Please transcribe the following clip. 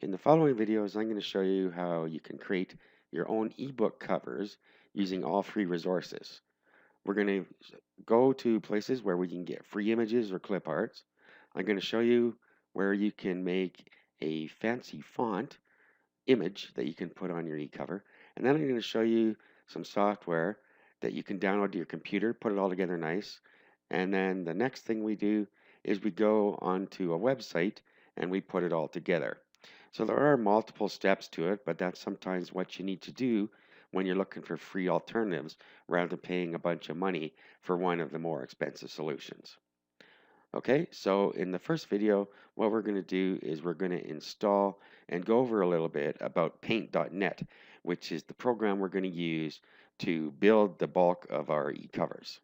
In the following videos, I'm going to show you how you can create your own ebook covers using all free resources. We're going to go to places where we can get free images or clip arts. I'm going to show you where you can make a fancy font image that you can put on your e-cover. And then I'm going to show you some software that you can download to your computer, put it all together nice. And then the next thing we do is we go onto a website and we put it all together. So there are multiple steps to it, but that's sometimes what you need to do when you're looking for free alternatives rather than paying a bunch of money for one of the more expensive solutions. Okay, so in the first video, what we're going to do is we're going to install and go over a little bit about paint.net, which is the program we're going to use to build the bulk of our e-covers.